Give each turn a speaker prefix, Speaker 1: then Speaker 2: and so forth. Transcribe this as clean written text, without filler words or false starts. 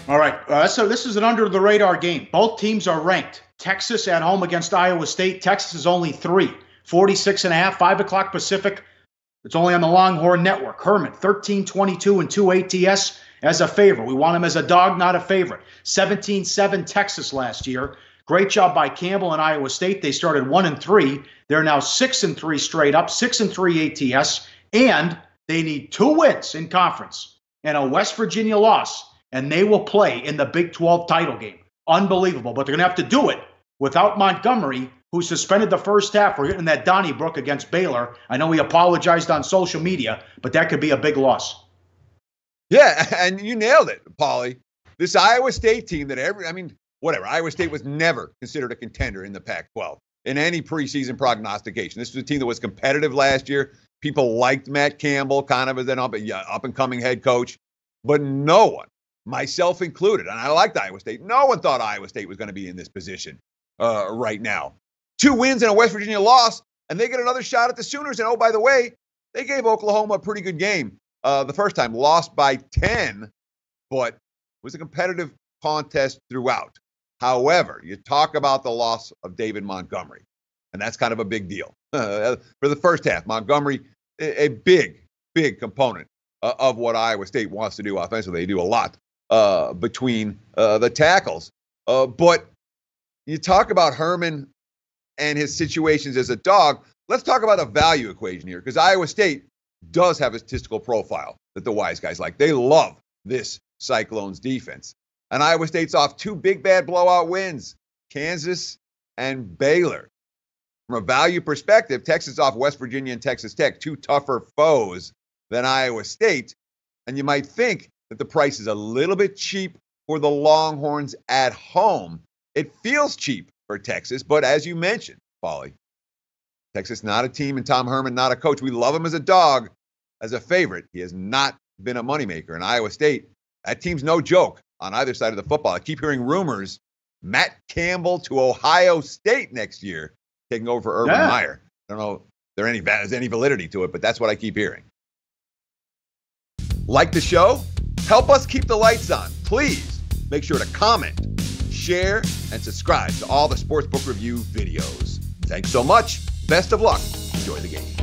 Speaker 1: All right, so this is an under-the-radar game. Both teams are ranked. Texas at home against Iowa State. Texas is only 3, 46.5, 5 o'clock Pacific. It's only on the Longhorn Network. Herman, 13-22 and 2 ATS as a favorite. We want him as a dog, not a favorite. 17-7 Texas last year. Great job by Campbell and Iowa State. They started 1-3. They're now 6-3 straight up, 6-3 ATS, and they need 2 wins in conference and a West Virginia loss, and they will play in the Big 12 title game. Unbelievable. But they're going to have to do it without Montgomery, who suspended the first half for hitting that Donnybrook against Baylor. I know he apologized on social media, but that could be a big loss.
Speaker 2: Yeah, and you nailed it, Pauly. This Iowa State team that whatever. Iowa State was never considered a contender in the Pac-12 in any preseason prognostication. This was a team that was competitive last year. People liked Matt Campbell, kind of as an up-and-coming head coach, but no one, myself included, and I liked Iowa State, no one thought Iowa State was going to be in this position right now. 2 wins and a West Virginia loss, and they get another shot at the Sooners. And, oh, by the way, they gave Oklahoma a pretty good game the first time, lost by 10, but it was a competitive contest throughout. However, you talk about the loss of David Montgomery, and that's kind of a big deal. For the first half, Montgomery, a big component of what Iowa State wants to do offensively. They do a lot between the tackles. But you talk about Herman and his situations as a dog. Let's talk about the value equation here, because Iowa State does have a statistical profile that the wise guys like. They love this Cyclones defense. And Iowa State's off 2 big bad blowout wins, Kansas and Baylor. From a value perspective, Texas off West Virginia and Texas Tech, 2 tougher foes than Iowa State. And you might think that the price is a little bit cheap for the Longhorns at home. It feels cheap for Texas, but as you mentioned, Pauly, Texas not a team and Tom Herman not a coach. We love him as a dog, as a favorite. He has not been a moneymaker. In Iowa State, that team's no joke on either side of the football. I keep hearing rumors, Matt Campbell to Ohio State next year, taking over for Urban Meyer. I don't know if there's any validity to it, but that's what I keep hearing. Like the show? Help us keep the lights on. Please make sure to comment, share, and subscribe to all the Sportsbook Review videos. Thanks so much. Best of luck. Enjoy the games.